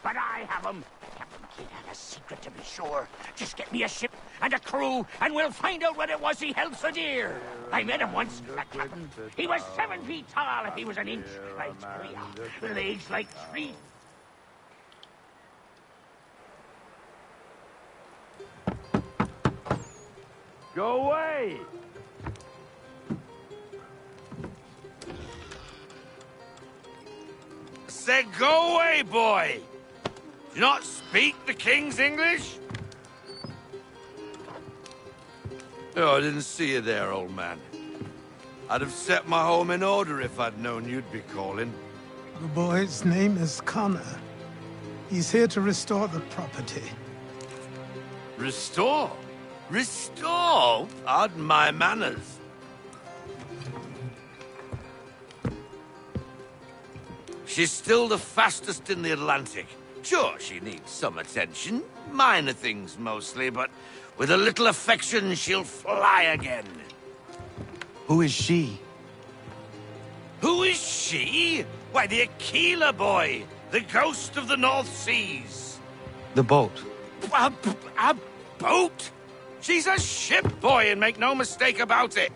but I have them. Captain Kidd had a secret, to be sure. Just get me a ship and a crew, and we'll find out what it was he held so dear. I met him once, that captain. He was 7 feet tall if he was an inch. I tell ya, legs like trees. Go away! Said go away, boy! Do you not speak the King's English? Oh, I didn't see you there, old man. I'd have set my home in order if I'd known you'd be calling. The boy's name is Connor. He's here to restore the property. Restore? Restore? Pardon my manners. She's still the fastest in the Atlantic. Sure, she needs some attention. Minor things mostly, but with a little affection, she'll fly again. Who is she? Who is she? Why, the Aquila boy, the ghost of the North Seas. The boat. A boat? She's a ship, boy, and make no mistake about it.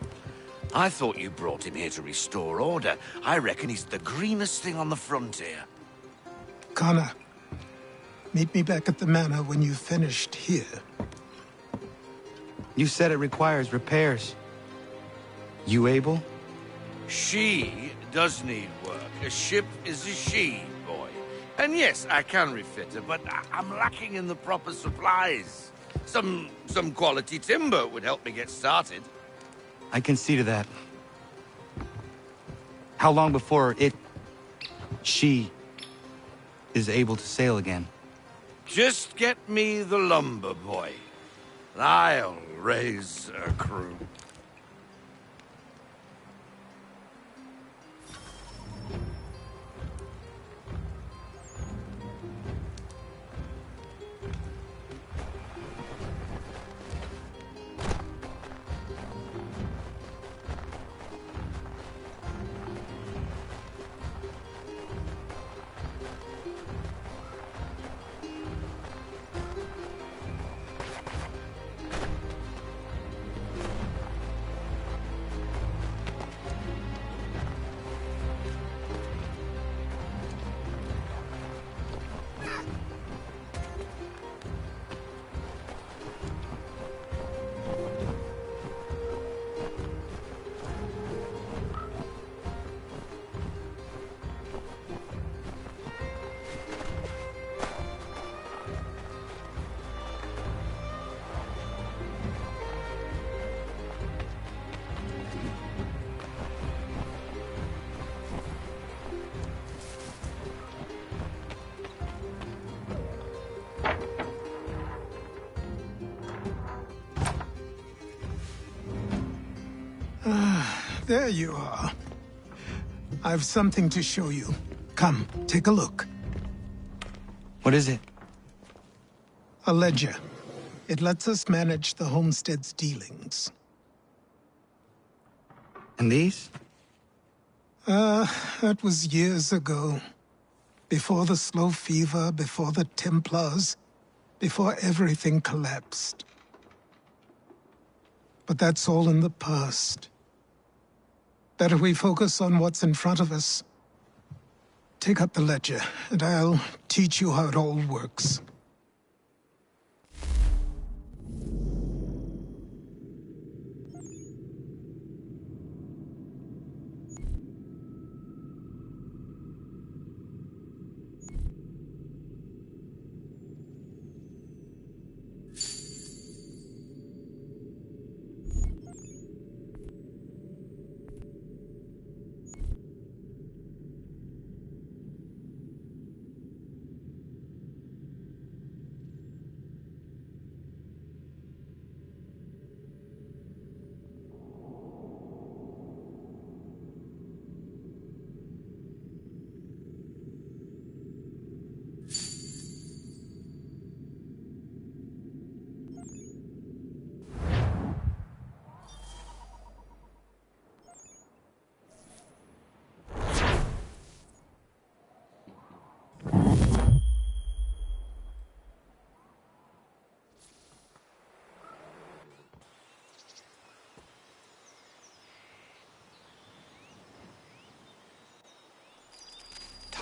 I thought you brought him here to restore order. I reckon he's the greenest thing on the frontier. Connor, meet me back at the manor when you've finished here. You said it requires repairs. You able? She does need work. A ship is a she, boy. And yes, I can refit her, but I'm lacking in the proper supplies. Some quality timber would help me get started. I can see to that. How long before she is able to sail again? Just get me the lumber, boy. I'll raise a crew. There you are. I've something to show you. Come, take a look. What is it? A ledger. It lets us manage the homestead's dealings. And these? That was years ago. Before the slow fever, before the Templars, before everything collapsed. But that's all in the past. Better we focus on what's in front of us. Take up the ledger, and I'll teach you how it all works.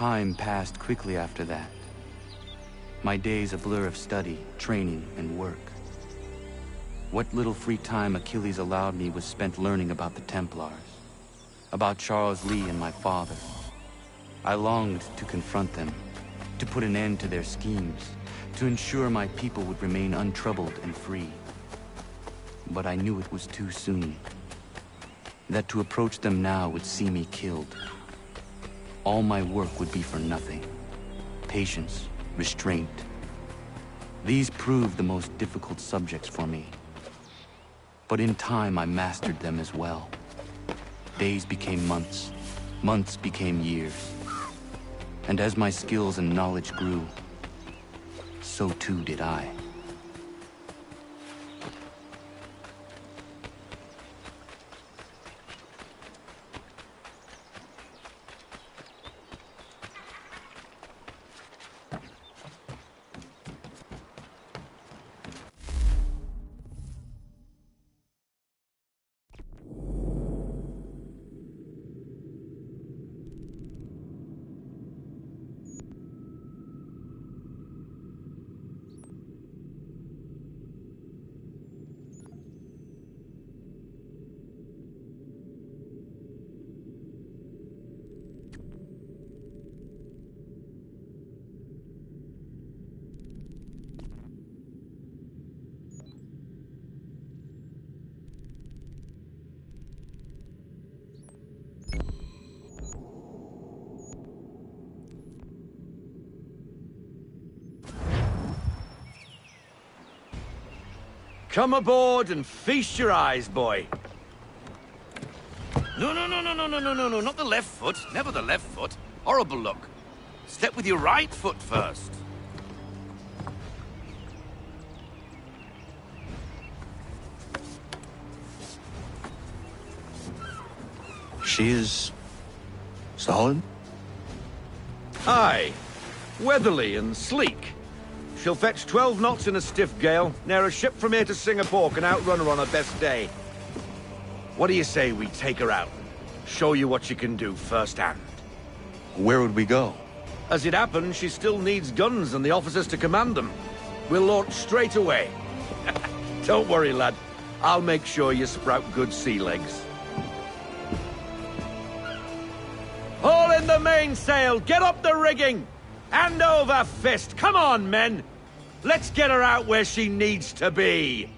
Time passed quickly after that. My days a blur of study, training, and work. What little free time Achilles allowed me was spent learning about the Templars, about Charles Lee and my father. I longed to confront them, to put an end to their schemes, to ensure my people would remain untroubled and free. But I knew it was too soon, that to approach them now would see me killed. All my work would be for nothing. Patience, restraint. These proved the most difficult subjects for me. But in time, I mastered them as well. Days became months, months became years. And as my skills and knowledge grew, so too did I. Come aboard and feast your eyes, boy. No, not the left foot. Never the left foot. Horrible look. Step with your right foot first. She is solid? Aye. Weatherly and sleek. She'll fetch 12 knots in a stiff gale. Ne'er a ship from here to Singapore can outrun her on her best day. What do you say we take her out? Show you what she can do firsthand. Where would we go? As it happens, she still needs guns and the officers to command them. We'll launch straight away. Don't worry, lad. I'll make sure you sprout good sea legs. Haul in the mainsail! Get up the rigging! Hand over fist! Come on, men! Let's get her out where she needs to be!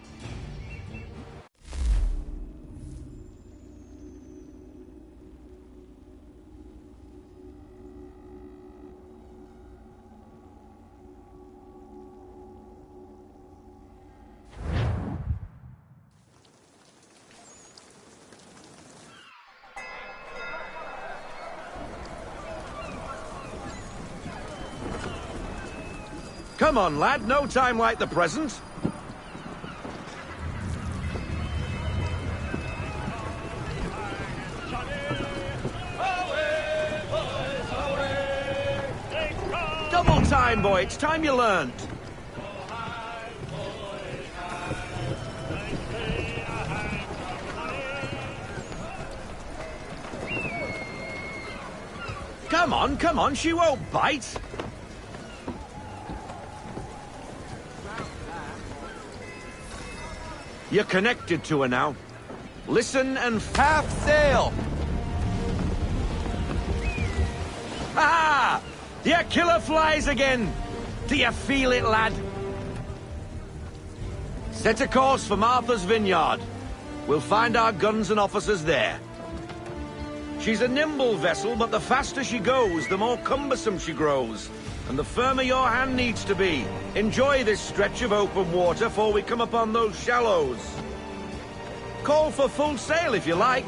Come on, lad. No time like the present. Double time, boy. It's time you learned. Come on. She won't bite. You're connected to her now. Listen and half sail! Ah! Your killer flies again! Do you feel it, lad? Set a course for Martha's Vineyard. We'll find our guns and officers there. She's a nimble vessel, but the faster she goes, the more cumbersome she grows. And the firmer your hand needs to be. Enjoy this stretch of open water before we come upon those shallows. Call for full sail if you like.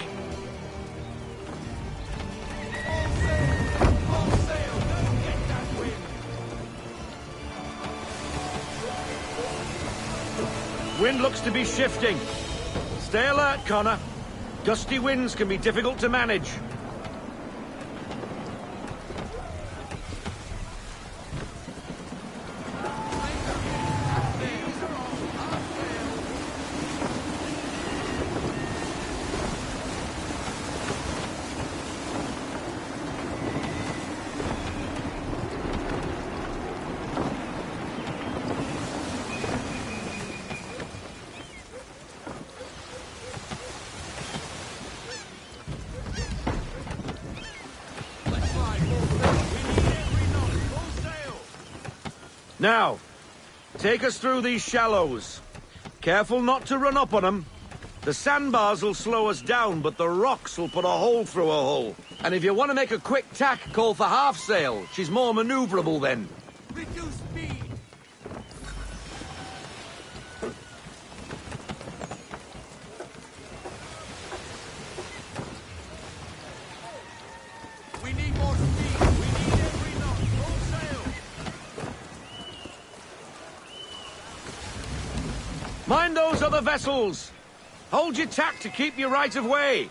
Wind looks to be shifting. Stay alert, Connor. Gusty winds can be difficult to manage. Now, take us through these shallows. Careful not to run up on them. The sandbars will slow us down, but the rocks will put a hole through a hull. And if you want to make a quick tack, call for half sail. She's more maneuverable then. Reduce speed! We need more speed! We need every knot! Full sail! Mind those other vessels! Hold your tack to keep your right of way!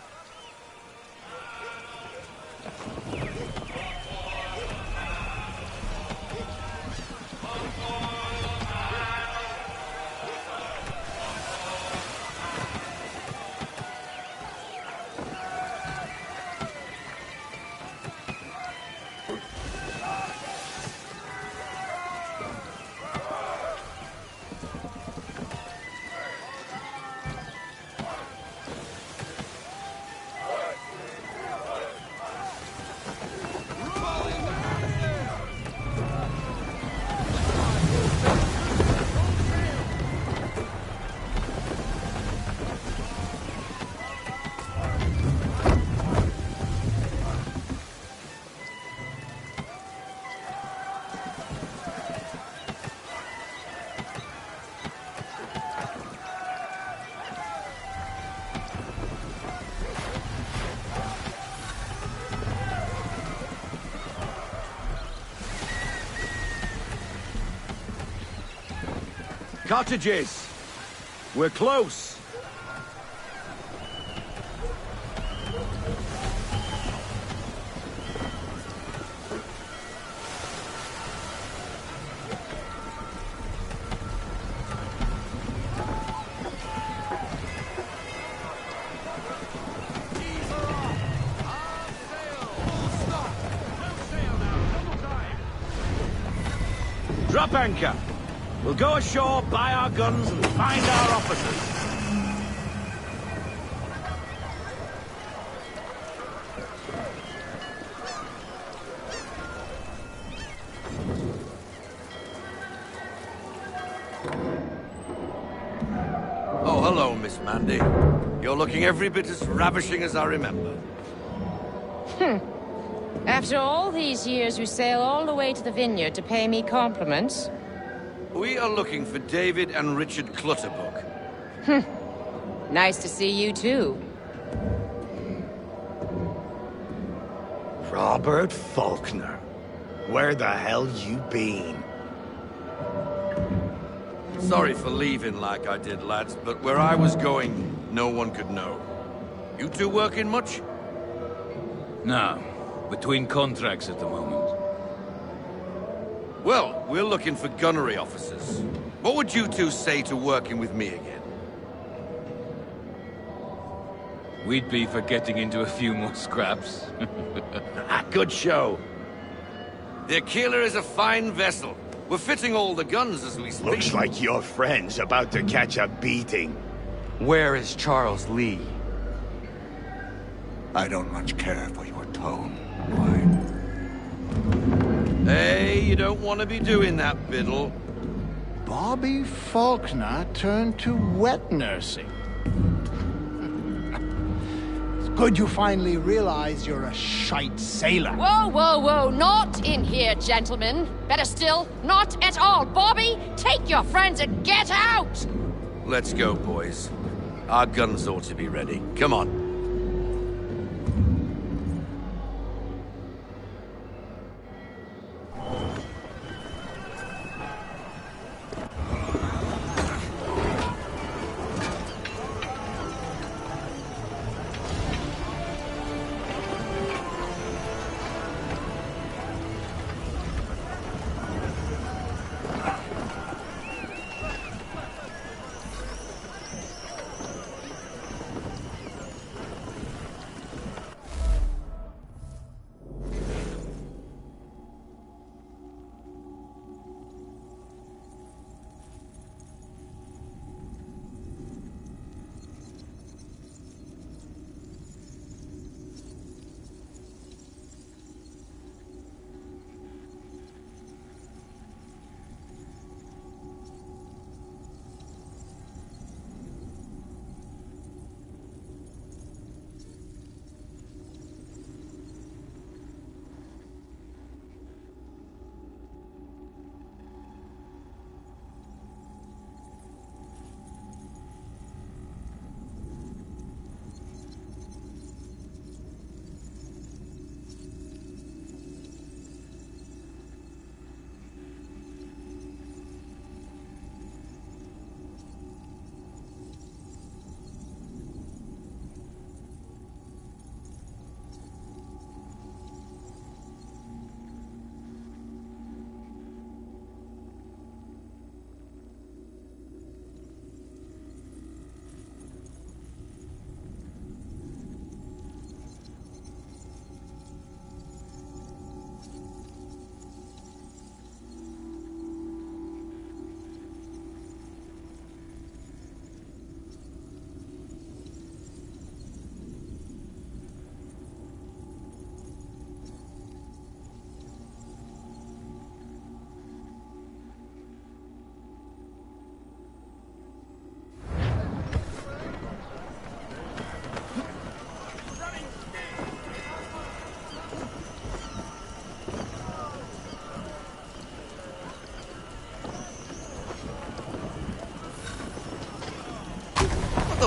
Cottages! We're close! Drop anchor! We'll go ashore, buy our guns, and find our officers. Oh, hello, Miss Mandy. You're looking every bit as ravishing as I remember. After all these years, you sail all the way to the vineyard to pay me compliments? We are looking for David and Richard Clutterbuck. Nice to see you, too. Robert Faulkner. Where the hell you been? Sorry for leaving like I did, lads, but where I was going, no one could know. You two working much? No. Between contracts at the moment. Well, we're looking for gunnery officers. What would you two say to working with me again? We'd be for getting into a few more scraps. Good show. The Aquila is a fine vessel. We're fitting all the guns as we speak. Looks like your friend's about to catch a beating. Where is Charles Lee? I don't much care for your tone. Hey, you don't want to be doing that, Biddle. Bobby Faulkner turned to wet nursing. It's good you finally realize you're a shite sailor. Whoa, whoa, whoa, not in here, gentlemen. Better still, not at all. Bobby, take your friends and get out! Let's go, boys. Our guns ought to be ready. Come on.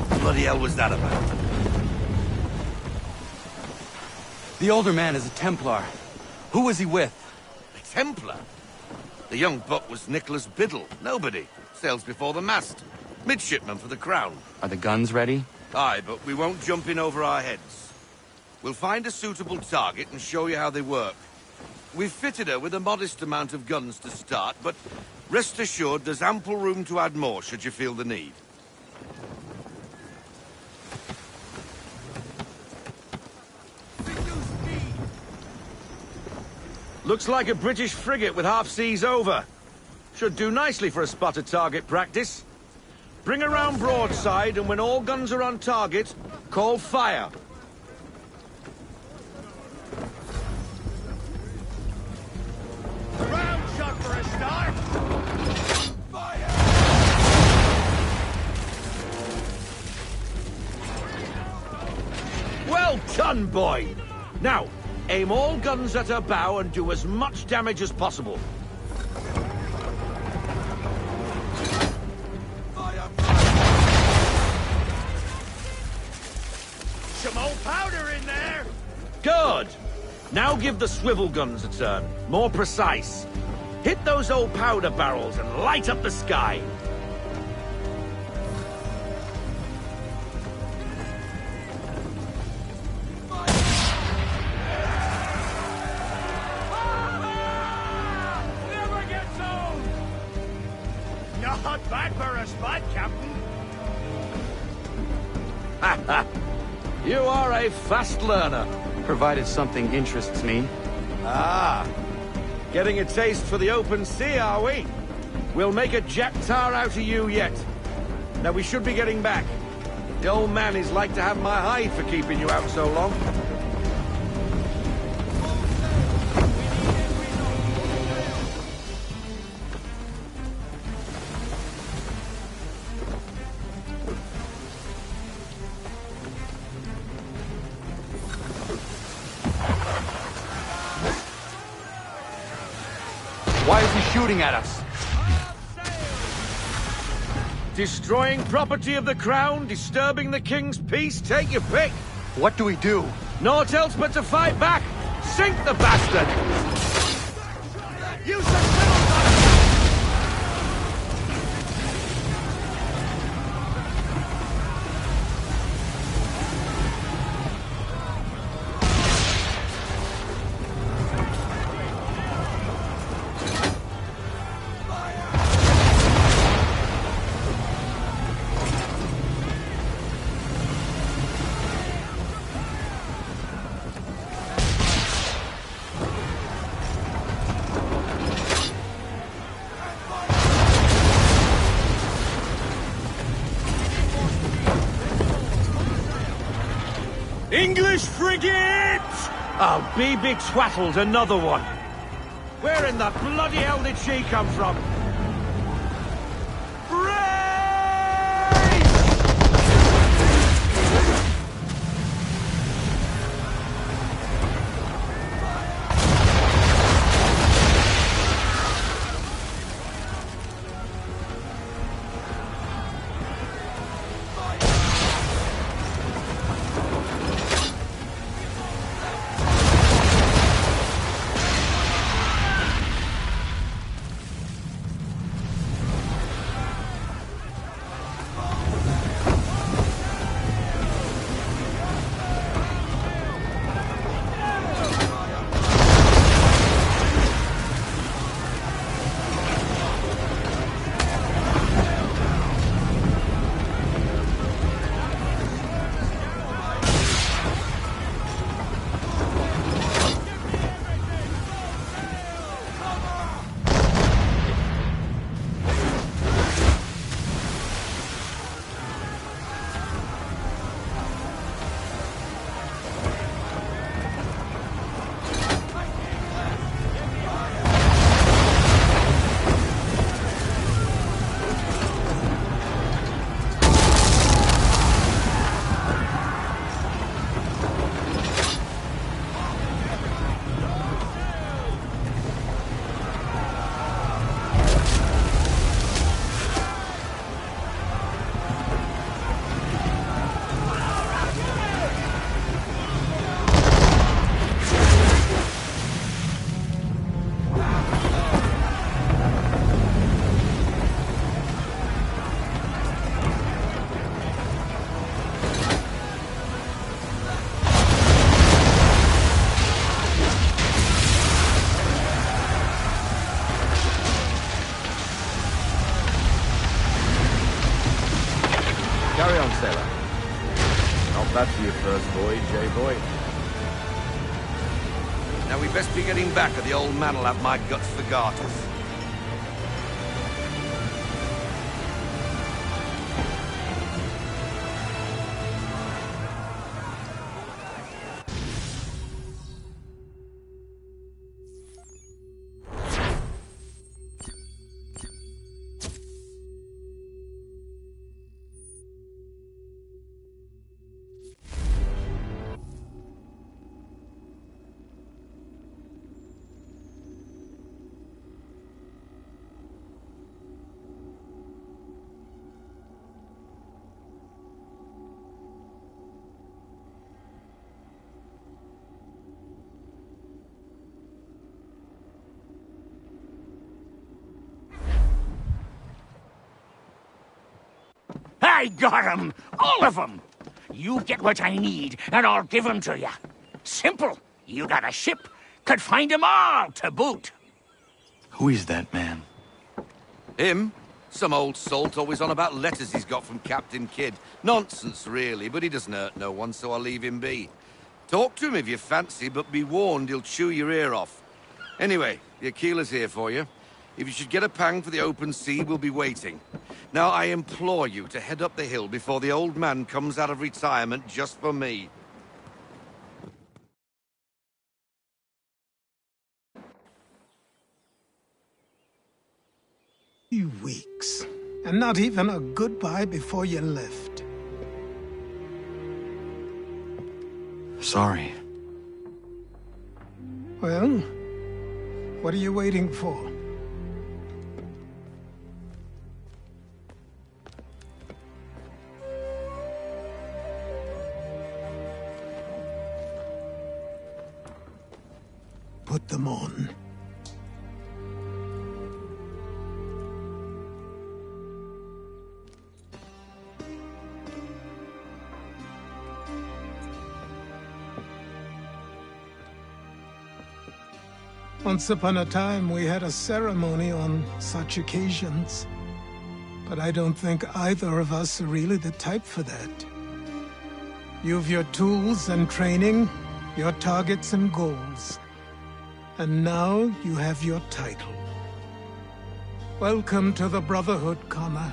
the bloody hell was that about? The older man is a Templar. Who was he with? A Templar? The young buck was Nicholas Biddle. Nobody. Sails before the mast. Midshipman for the Crown. Are the guns ready? Aye, but we won't jump in over our heads. We'll find a suitable target and show you how they work. We've fitted her with a modest amount of guns to start, but rest assured there's ample room to add more should you feel the need. Looks like a British frigate with half seas over. Should do nicely for a spotted target practice. Bring around broadside, and when all guns are on target, call fire. Round shot for a start. Fire! Well done, boy! Now, aim all guns at her bow and do as much damage as possible. Some old powder in there. Good! Now give the swivel guns a turn. More precise. Hit those old powder barrels and light up the sky. Never gets old. Not bad for a spot, Captain. Ha ha! You are a fast learner. Provided something interests me. Ah, getting a taste for the open sea, are we? We'll make a jack tar out of you yet. Now we should be getting back. The old man is like to have my hide for keeping you out so long. Why is he shooting at us? Destroying property of the crown, disturbing the king's peace, take your pick. What do we do? Naught else but to fight back. Sink the bastard! Use the swivel gun. English frigate! Oh, BB Twattle's another one. Where in the bloody hell did she come from? Carry on, sailor. Not bad for your first voyage, eh, boy? Now we best be getting back, or the old man'll have my guts for garters. I got 'em! All of 'em! You get what I need, and I'll give 'em to you. Simple. You got a ship, could find 'em all to boot. Who is that man? Him? Some old salt always on about letters he's got from Captain Kidd. Nonsense, really, but he doesn't hurt no one, so I'll leave him be. Talk to him if you fancy, but be warned he'll chew your ear off. Anyway, the Aquila's here for you. If you should get a pang for the open sea, we'll be waiting. Now, I implore you to head up the hill before the old man comes out of retirement just for me. You weeks. And not even a goodbye before you left. Sorry. Well, what are you waiting for? Put them on. Once upon a time, we had a ceremony on such occasions. But I don't think either of us are really the type for that. You've your tools and training, your targets and goals. And now you have your title. Welcome to the Brotherhood, Connor.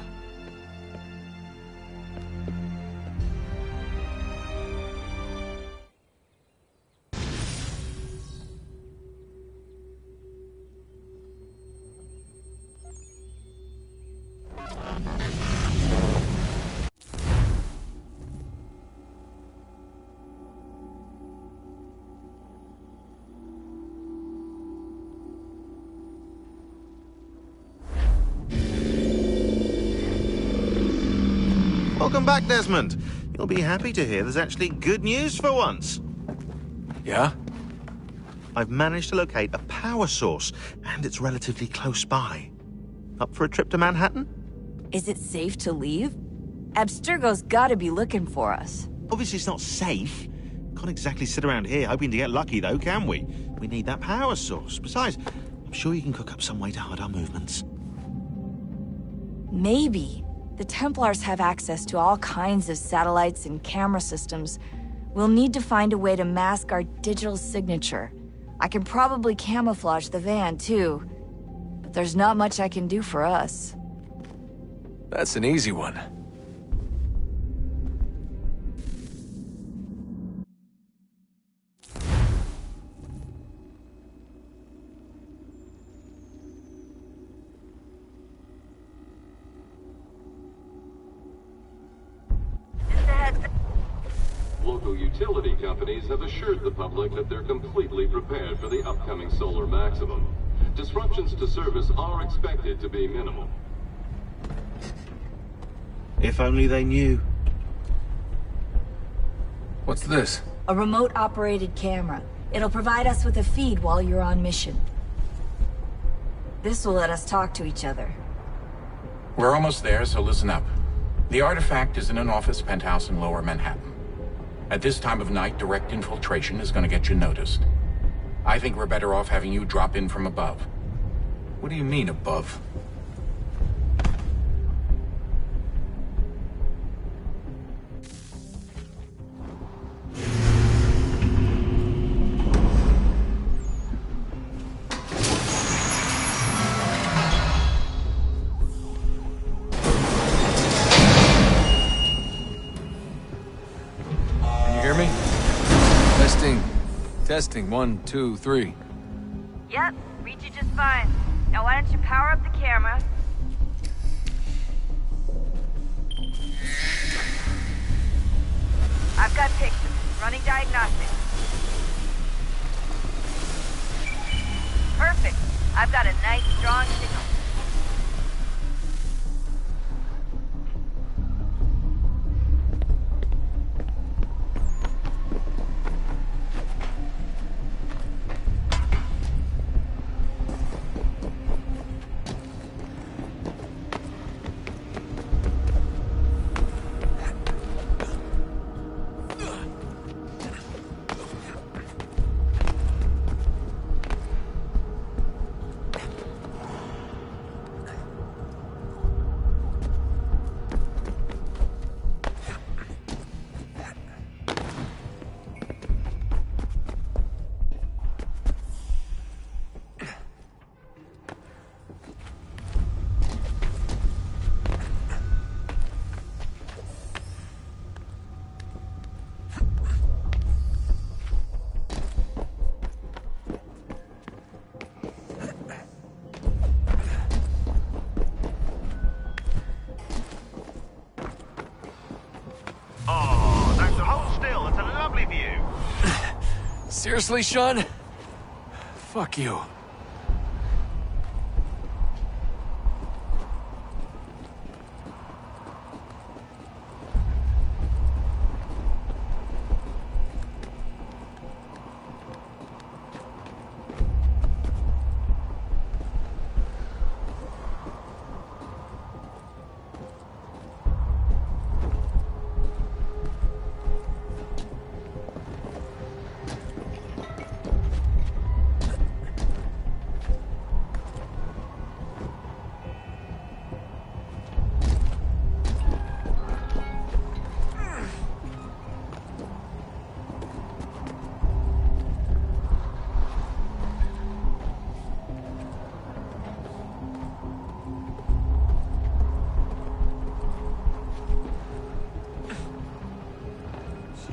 Welcome back, Desmond. You'll be happy to hear there's actually good news for once. Yeah? I've managed to locate a power source, and it's relatively close by. Up for a trip to Manhattan? Is it safe to leave? Abstergo's gotta be looking for us. Obviously it's not safe. Can't exactly sit around here hoping to get lucky, though, can we? We need that power source. Besides, I'm sure you can cook up some way to hide our movements. Maybe. The Templars have access to all kinds of satellites and camera systems. We'll need to find a way to mask our digital signature. I can probably camouflage the van, too. But there's not much I can do for us. That's an easy one. Local utility companies have assured the public that they're completely prepared for the upcoming solar maximum. Disruptions to service are expected to be minimal. If only they knew. What's this? A remote-operated camera. It'll provide us with a feed while you're on mission. This will let us talk to each other. We're almost there, so listen up. The artifact is in an office penthouse in Lower Manhattan. At this time of night, direct infiltration is going to get you noticed. I think we're better off having you drop in from above. What do you mean, above? Testing, 1, 2, 3. Yep, read you just fine. Now why don't you power up the camera? I've got pictures. Running diagnostics. Perfect. I've got a nice, strong signal. Seriously, Sean? Fuck you.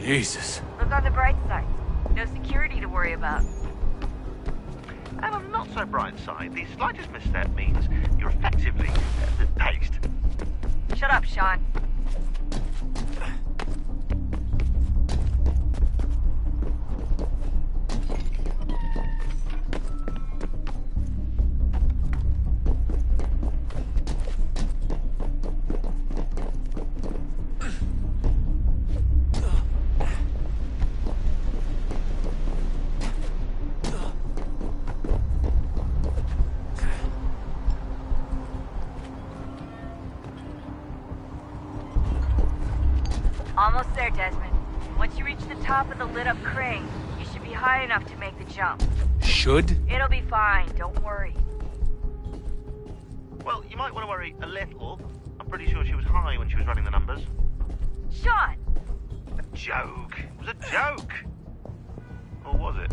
Jesus. Look on the bright side. No security to worry about. And on the not so bright side, the slightest misstep means you're effectively paced. Shut up, Sean. Almost there, Desmond. Once you reach the top of the lit-up crane, you should be high enough to make the jump. Should? It'll be fine, don't worry. Well, you might want to worry a little. I'm pretty sure she was high when she was running the numbers. Sean! A joke. It was a joke. Or was it?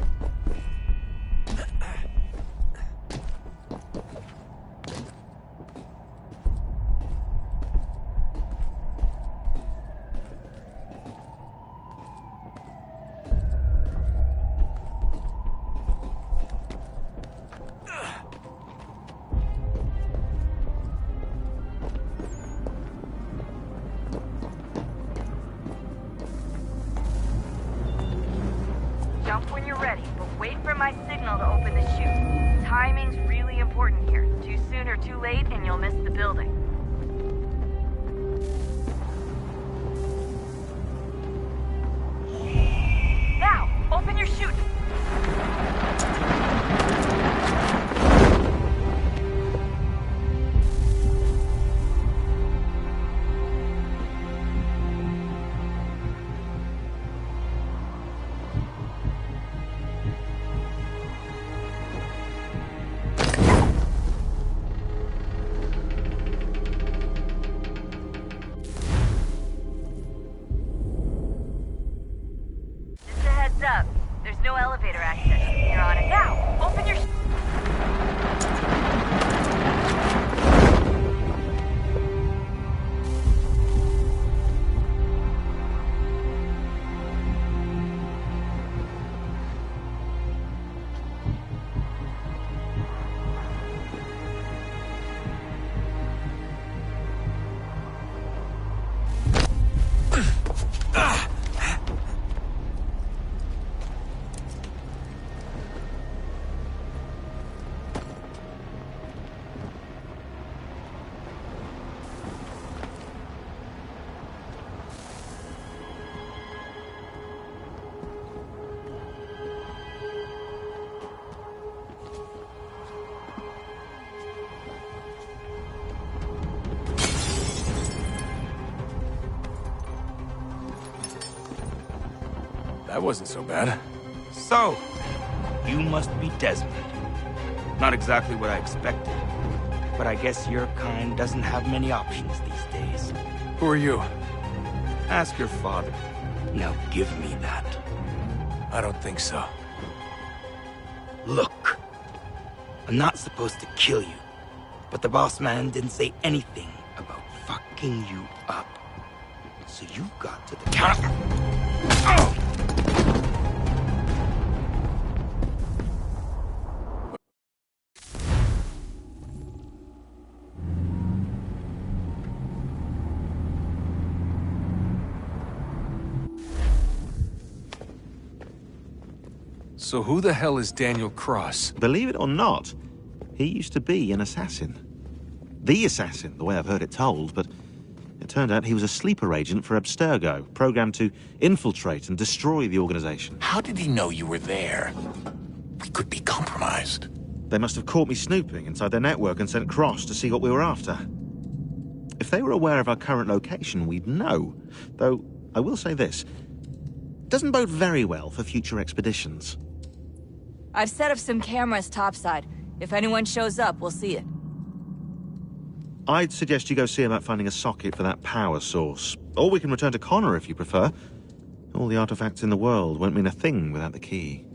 Jump when you're ready, but wait for my signal to open the chute. Timing's really important here. Too soon or too late, and you'll miss the building. Now, open your chute! That wasn't so bad. So, you must be Desmond. Not exactly what I expected, but I guess your kind doesn't have many options these days. Who are you? Ask your father. Now give me that. I don't think so. Look, I'm not supposed to kill you, but the boss man didn't say anything about fucking you up. So you've got to the counter. Oh! So who the hell is Daniel Cross? Believe it or not, he used to be an assassin. The assassin, the way I've heard it told, but it turned out he was a sleeper agent for Abstergo, programmed to infiltrate and destroy the organization. How did he know you were there? We could be compromised. They must have caught me snooping inside their network and sent Cross to see what we were after. If they were aware of our current location, we'd know. Though, I will say this. It doesn't bode very well for future expeditions. I've set up some cameras topside. If anyone shows up, we'll see it. I'd suggest you go see about finding a socket for that power source. Or we can return to Connor if you prefer. All the artifacts in the world won't mean a thing without the key.